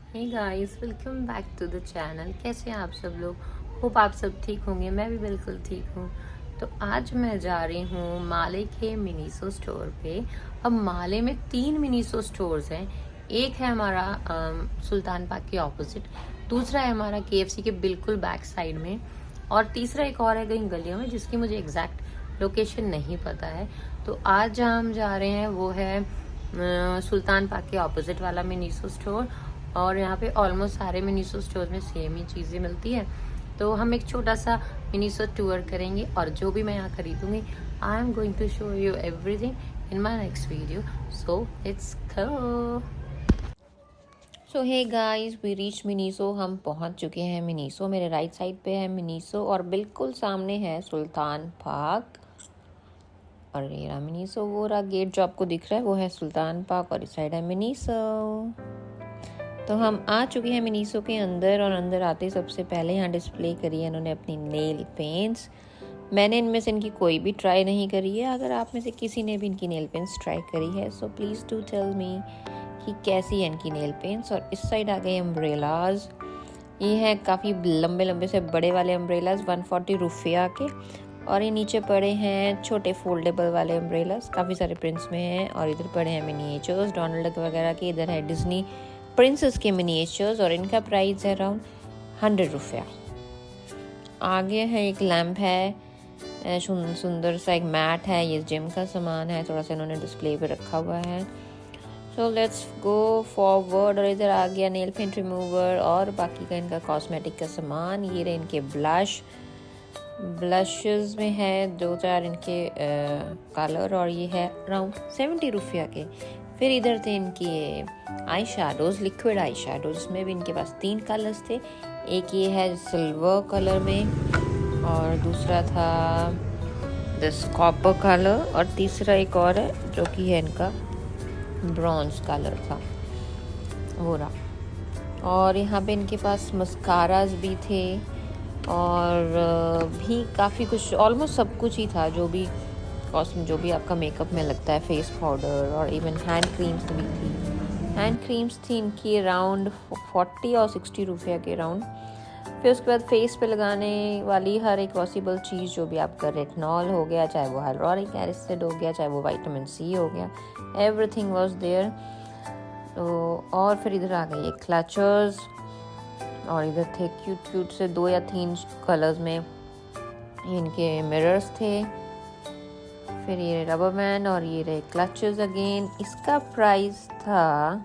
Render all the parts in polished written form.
Hey guys, welcome back to the channel. कैसे हैं आप सब लोग? होप आप सब ठीक होंगे। मैं भी बिल्कुल ठीक हूँ। तो आज मैं जा रही हूँ माले के मिनीसो स्टोर पे। अब माले में 3 मिनीसो स्टोर्स हैं। एक है हमारा सुल्तान पार्क के ऑपोजिट, दूसरा है हमारा केएफसी के बिल्कुल बैक साइड में, और तीसरा एक और है कहीं गलियों में जिसकी मुझे एग्जैक्ट लोकेशन नहीं पता है। तो आज जहाँ हम जा रहे हैं वो है सुल्तान पार्क के ऑपोजिट वाला मिनीसो स्टोर। और यहाँ पे ऑलमोस्ट सारे मिनीसो स्टोर में सेम ही चीज़ें मिलती है। तो हम एक छोटा सा मिनीसो टूर करेंगे और जो भी मैं यहाँ खरीदूंगी I am going to show you everything in my next video. So let's go. So hey guys, we reach Miniso. हम पहुँच चुके हैं मिनीसो। मेरे राइट साइड पे है मिनीसो और बिल्कुल सामने है सुल्तान पार्क। और ये रहा मिनीसो। वो रहा गेट जो आपको दिख रहा है वो है सुल्तान पार्क और इस साइड है मिनीसो। तो हम आ चुके हैं मिनीसो के अंदर और अंदर आते ही सबसे पहले यहाँ डिस्प्ले करी है इन्होंने अपनी नेल पेंट्स। मैंने इनमें से इनकी कोई भी ट्राई नहीं करी है। अगर आप में से किसी ने भी इनकी नेल पेंट्स ट्राई करी है so please do tell me कि कैसी है इनकी नेल पेंट्स। और इस साइड आ गए अम्ब्रेलाज। ये हैं काफ़ी लंबे लंबे से बड़े वाले अम्ब्रेलाज 140 रुपया के। और ये नीचे पड़े हैं छोटे फोल्डेबल वाले अम्ब्रेलाज, काफ़ी सारे प्रिंट्स में हैं। और इधर पड़े हैं मिनिएचर्स डोनाल्ड वगैरह के। इधर है डिज्नी प्रिंसेस के मिनिएचर्स और इनका प्राइस है अराउंड 100 रुपया। आगे है एक लैम्प है, सुंदर सा एक मैट है। ये जिम का सामान है, थोड़ा सा इन्होंने डिस्प्ले पे रखा हुआ है। सो लेट्स गो फॉरवर्ड। और इधर आ गया नेल पेंट रिमूवर और बाकी का इनका कॉस्मेटिक का सामान। ये रहे इनके ब्लशेस में है 2-4 इनके कलर और ये है अराउंड 70 रुपया के। फिर इधर थे इनके eye shadows, liquid eye shadows. इसमें भी इनके पास 3 कलर्स थे। एक ये है सिल्वर कलर में और दूसरा था दिस कॉपर कलर और तीसरा एक और है जो कि है इनका ब्रॉन्ज कलर था वो रहा। और यहाँ पे इनके पास मस्काराज भी थे और भी काफ़ी कुछ, ऑलमोस्ट सब कुछ ही था जो भी कॉस्म जो भी आपका मेकअप में लगता है। फेस पाउडर और इवन हैंड क्रीम्स भी थी। हैंड क्रीम्स थी इनकी अराउंड 40 और 60 रुपया के अराउंड। फिर उसके बाद फेस पे लगाने वाली हर एक पॉसिबल चीज़ जो भी आपका रेटिनॉल हो गया, चाहे वो हाइलुरोनिक एसिड हो गया, चाहे वो विटामिन सी हो गया, एवरीथिंग वाज देयर। तो और फिर इधर आ गए क्लचर्स और इधर थे क्यूट से 2 या 3 कलर्स में इनके मिरर्स थे। फिर ये रबर बैंड और ये रहे क्लचेस अगेन। इसका प्राइस था,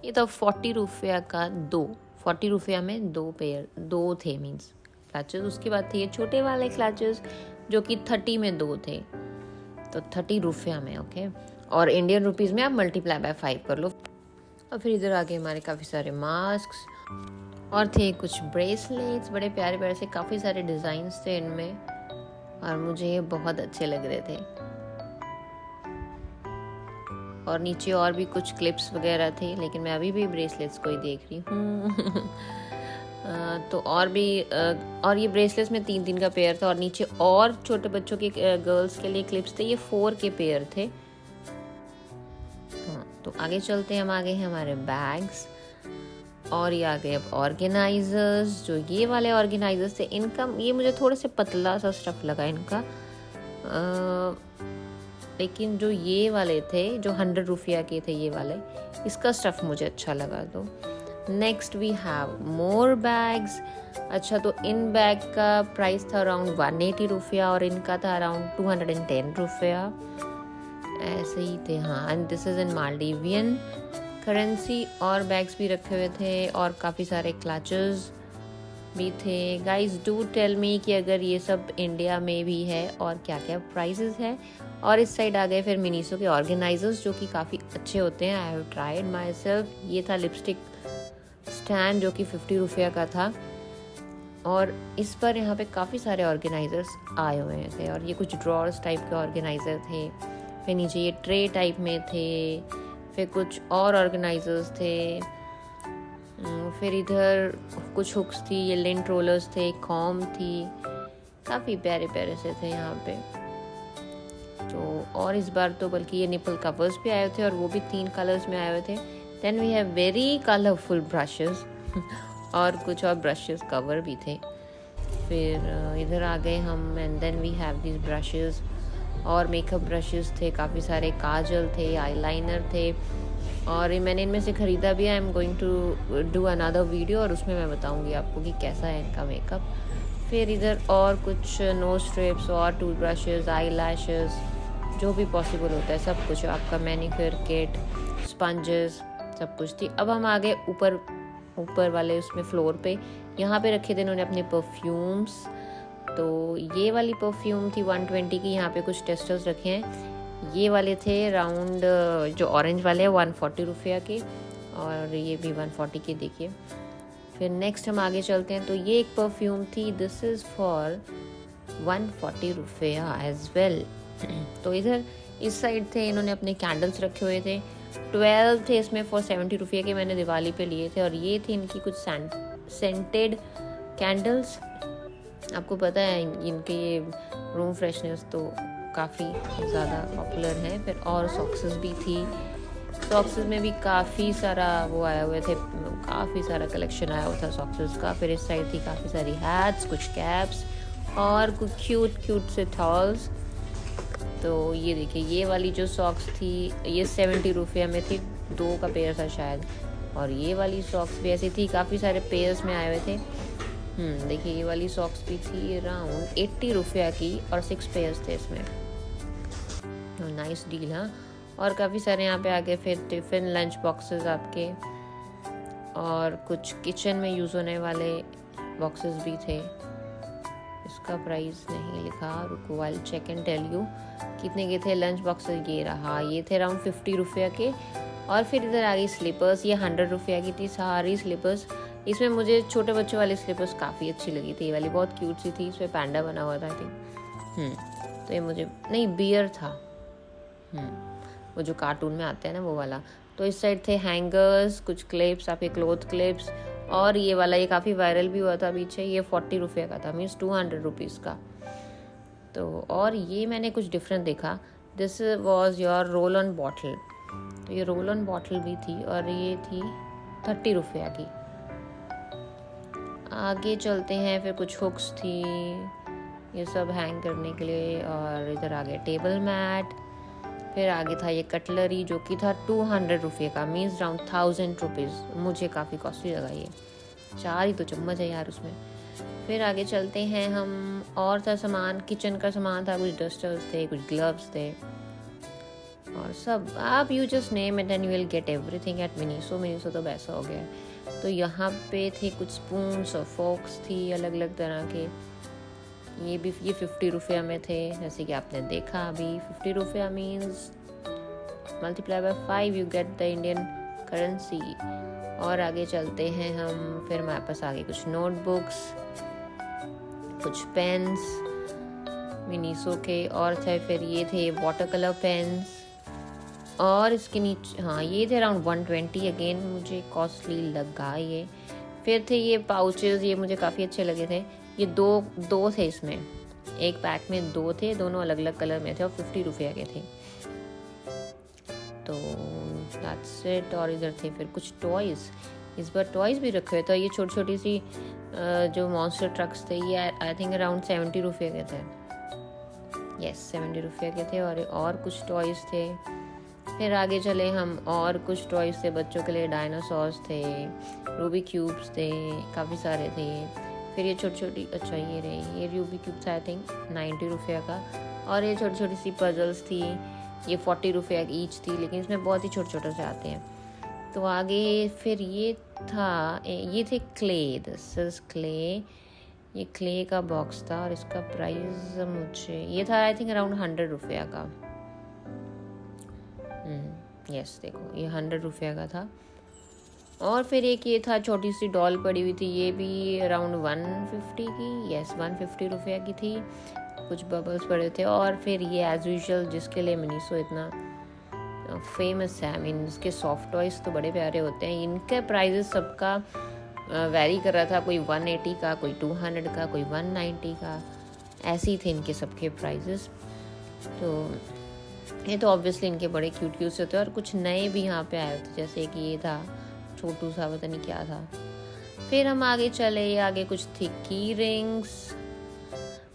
ये तो 40 रुपया का 2, 40 रुपया में 2 पेयर, 2 थे मीन्स क्लचेस। उसके बाद थे ये छोटे वाले क्लचेस जो कि 30 में 2 थे, तो 30 रुपया में। ओके, और इंडियन रुपीज़ में आप मल्टीप्लाई बाय 5 कर लो। और फिर इधर आगे हमारे काफ़ी सारे मास्क और थे कुछ ब्रेसलेट्स, बड़े प्यारे प्यारे से, काफ़ी सारे डिज़ाइंस थे इनमें और मुझे ये बहुत अच्छे लग रहे थे। और नीचे और भी कुछ क्लिप्स वगैरह थे, लेकिन मैं अभी भी ब्रेसलेट्स को ही देख रही हूँ। तो और भी और ये ब्रेसलेट्स में 3-3 का पेयर था और नीचे और छोटे बच्चों के गर्ल्स के लिए क्लिप्स थे, ये 4 के पेयर थे। हाँ, तो आगे चलते हैं। हम आगे हैं हमारे बैग्स और ये आ गए अब ऑर्गेनाइजर्स। जो ये वाले ऑर्गेनाइजर्स थे इनका, ये मुझे थोड़े से पतला सा स्टफ लगा इनका, लेकिन जो ये वाले थे जो 100 रुपया के थे ये वाले, इसका स्टफ मुझे अच्छा लगा। तो next we have more bags. अच्छा, तो इन बैग का प्राइस था अराउंड 180 रुपया और इनका था अराउंड 210 रुपया, ऐसे ही थे। हाँ, and this is in Maldivian currency. और बैग्स भी रखे हुए थे और काफ़ी सारे क्लचेस भी थे। गाइज डू टेल मी कि अगर ये सब इंडिया में भी है और क्या क्या प्राइसेस है। और इस साइड आ गए फिर मिनीसो के ऑर्गेनाइजर्स जो कि काफ़ी अच्छे होते हैं। I have tried my self. ये था लिपस्टिक स्टैंड जो कि 50 रुपया का था और इस पर यहाँ पे काफ़ी सारे ऑर्गेनाइजर्स आए हुए थे। और ये कुछ ड्रॉर्स टाइप के ऑर्गेनाइजर थे। फिर नीचे ये ट्रे टाइप में थे। फिर कुछ और ऑर्गेनाइजर्स थे। फिर इधर कुछ हुक्स थी, ये लिंट रोलर्स थे, कॉम थी, काफ़ी प्यारे प्यारे से थे यहाँ पे। तो और इस बार तो बल्कि ये निपल कवर्स भी आए थे और वो भी 3 कलर्स में आए हुए थे। Then we have very colourful brushes और कुछ और ब्रशेस कवर भी थे। फिर इधर आ गए हम and then we have this brushes और मेकअप ब्रशेस थे, काफ़ी सारे काजल थे, आईलाइनर थे और मैंने इनमें से ख़रीदा भी है। I am going to do another video और उसमें मैं बताऊंगी आपको कि कैसा है इनका मेकअप। फिर इधर और कुछ नोज स्ट्रिप्स और टूथ ब्रशेस, आई लैशेस, जो भी पॉसिबल होता है सब कुछ, आपका मैनीक्योर किट, स्पंजेस, सब कुछ थी। अब हम आ गए ऊपर वाले उसमें फ्लोर पे। यहाँ पे रखे थे इन्होंने अपने परफ्यूम्स। तो ये वाली परफ्यूम थी 120 की, यहाँ पे कुछ टेस्टर्स रखे हैं। ये वाले थे राउंड, जो ऑरेंज वाले हैं 140 रुपया के और ये भी 140 के, देखिए। फिर नेक्स्ट हम आगे चलते हैं। तो ये एक परफ्यूम थी, दिस इज़ फॉर 140 रुपया एज वेल। तो इधर इस साइड थे, इन्होंने अपने कैंडल्स रखे हुए थे, 12 थे इसमें फॉर 70 रुपये के, मैंने दिवाली पे लिए थे। और ये थी इनकी कुछ सेंटेड कैंडल्स। आपको पता है इनके ये रूम फ्रेशनेस तो काफ़ी ज़्यादा पॉपुलर है। फिर और सॉक्सेस भी थी, सॉक्सेस में भी काफ़ी सारा वो आया हुए थे, काफ़ी सारा कलेक्शन आया हुआ था सॉक्सेस का। फिर इस साइड थी काफ़ी सारी हैट्स, कुछ कैप्स और कुछ क्यूट से टॉल्स। तो ये देखिए, ये वाली जो सॉक्स थी ये 70 रुपये में थी, 2 का पेयर था शायद। और ये वाली सॉक्स भी ऐसी थी, काफ़ी सारे पेयर्स में आए हुए थे। देखिए ये वाली सॉक्स भी थी अराउंड 80 रुपया की और 6 पेयर्स थे इसमें। Nice deal. हाँ, और काफ़ी सारे यहाँ पे आगे फिर टिफ़िन लंच बॉक्सेस आपके और कुछ किचन में यूज़ होने वाले बॉक्सेस भी थे। इसका प्राइस नहीं लिखा, रुको I check and tell you कितने के थे लंच बॉक्सेस। ये रहा, ये थे अराउंड 50 रुपया के। और फिर इधर आ गई स्लीपर्स, ये 100 रुपया की थी सारी स्लीपर्स। इसमें मुझे छोटे बच्चों वाली स्लीपर्स काफ़ी अच्छी लगी थी, ये वाली बहुत क्यूट सी थी, इसमें पैंडा बना हुआ था आई थिंक। तो ये मुझे नहीं, बियर था, वो जो कार्टून में आते हैं ना वो वाला। तो इस साइड थे हैंगर्स, कुछ क्लिप्स, आपके क्लोथ क्लिप्स। और ये वाला, ये काफ़ी वायरल भी हुआ था पीछे, ये 40 रुपये का था, मीन्स 200 रुपीज़ का। तो और ये मैंने कुछ डिफरेंट देखा, this was your roll on bottle. तो ये रोल ऑन बॉटल भी थी और ये थी 30 रुपया की। आगे चलते हैं, फिर कुछ हुक्स थी, ये सब हैंग करने के लिए। और इधर आ गया टेबल मैट। फिर आगे था ये कटलरी जो कि था 200 रुपये का, मीन्स अराउंड 1000 रुपीज़। मुझे काफ़ी कॉस्टली लगा ये, 4 ही तो चम्मच है यार उसमें। फिर आगे चलते हैं हम, और था सामान, किचन का सामान था, कुछ डस्टर्स थे, कुछ ग्लव्स थे और सब, आप you just name it and you will get everything at Miniso तो वैसा हो गया है। तो यहाँ पे थे कुछ स्पून्स और फोक्स थी अलग अलग तरह के। ये 50 रुपया में थे, जैसे कि आपने देखा अभी। 50 रुपया means multiply by 5 you get the Indian currency. और आगे चलते हैं हम, फिर हमारे पास आगे कुछ नोटबुक्स, कुछ पेन्स मिनीसो के और थे। फिर ये थे वाटर कलर पेन्स और इसके नीचे, हाँ ये थे अराउंड 120, अगेन मुझे कॉस्टली लगा ये। फिर थे ये पाउचेस, ये मुझे काफ़ी अच्छे लगे थे। ये दो थे इसमें, एक पैक में 2 थे, दोनों अलग अलग कलर में थे और 50 रुपया के थे। तो दैट्स इट। और इधर थे फिर कुछ टॉयज़, इस बार टॉयज़ भी रखे हुए थे। ये छोटी छोटी सी जो मॉन्स्टर ट्रक्स थे, ये आई थिंक अराउंड 70 रुपये के थे, यस 70 रुपये के थे। और कुछ टॉयज़ थे। फिर आगे चले हम, और कुछ टॉयज़ थे बच्चों के लिए, डायनासॉर्स थे, रूबी क्यूब्स थे, काफ़ी सारे थे। फिर ये छोटी छोटी, अच्छा ये रही, ये रूबी क्यूब था आई थिंक 90 रुपये का। और ये छोटी छोटी सी पजल्स थी, ये 40 रुपये ईच थी, लेकिन इसमें बहुत ही छोटे छोटे से आते हैं। तो आगे फिर ये था, ये थे क्ले, दिस इज क्ले, ये क्ले का बॉक्स था और इसका प्राइस मुझे ये था आई थिंक अराउंड 100 रुपया का। यस देखो ये 100 रुपया का था। और फिर एक ये था, छोटी सी डॉल पड़ी हुई थी, ये भी अराउंड 150 की, यस 150 रुपया की थी। कुछ बबल्स पड़े थे। और फिर ये एज यूजुअल जिसके लिए मिनीसो इतना फेमस है, आई मीन इसके सॉफ्ट टॉयज़ तो बड़े प्यारे होते हैं। इनके प्राइजेस सबका वैरी कर रहा था, कोई 180 का, कोई 200 का, कोई 190 का, ऐसे ही थे इनके सबके प्राइजेस। तो ये तो ऑब्वियसली इनके बड़े क्यूट क्यूट से होते हैं, और कुछ नए भी यहाँ पे आए थे, जैसे कि ये था छोटू सा, पता नहीं क्या था। फिर हम आगे चले, आगे कुछ थी की rings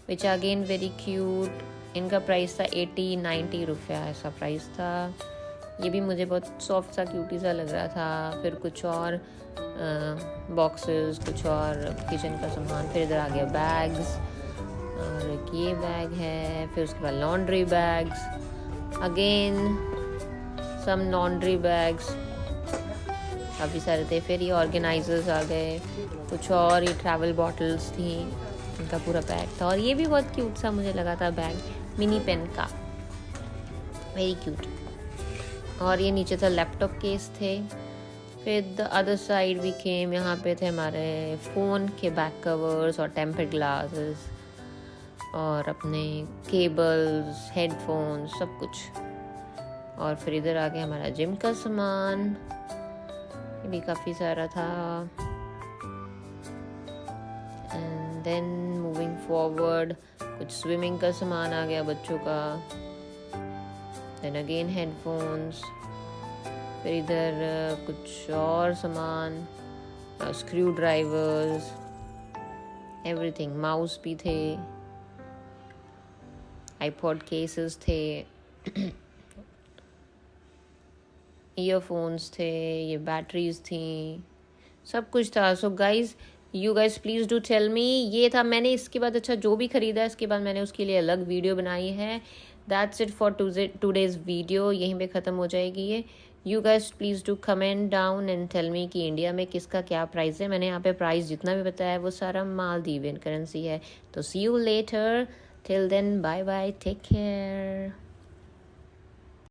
which again very cute. इनका प्राइस था 80-90 रुपया, ऐसा प्राइस था। ये भी मुझे बहुत सॉफ्ट सा क्यूटी सा लग रहा था। फिर कुछ और बॉक्सेस, कुछ और किचन का सामान। फिर इधर आ गया बैग्स, और एक ये बैग है। फिर उसके बाद laundry bags, again some laundry bags, काफ़ी सारे थे। फिर ये ऑर्गेनाइजर्स आ गए, कुछ और ये ट्रैवल बॉटल्स थी, इनका पूरा बैग था। और ये भी बहुत क्यूट सा मुझे लगा था बैग, मिनी पेन का, वेरी क्यूट। और ये नीचे था लैपटॉप केस थे। फिर द अदर साइड भी केम, यहाँ पे थे हमारे फ़ोन के बैक कवर्स और टेम्पर्ड ग्लासेस, और अपने केबल्स, हेडफोन्स, सब कुछ। और फिर इधर आ गया हमारा जिम का सामान, ये भी काफ़ी सारा था। एंड देन मूविंग फॉरवर्ड, कुछ स्विमिंग का सामान आ गया बच्चों का। Then again headphones. फिर इधर कुछ और सामान, स्क्रू ड्राइवर्स, एवरीथिंग, माउस भी थे, आईपॉड केसेस थे, ईयरफोन्स थे, ये बैटरीज थी, सब कुछ था। So guys, you guys please do tell me. ये था मैंने इसके बाद, अच्छा जो भी ख़रीदा इसके बाद मैंने उसके लिए अलग वीडियो बनाई है। That's it for today's video, यहीं पे ख़त्म हो जाएगी ये। You guys please do comment down and tell me कि इंडिया में किसका क्या प्राइस है। मैंने यहाँ पे प्राइस जितना भी बताया है वो सारा मालदीवियन करेंसी है। तो see you later, till then, bye bye, take care.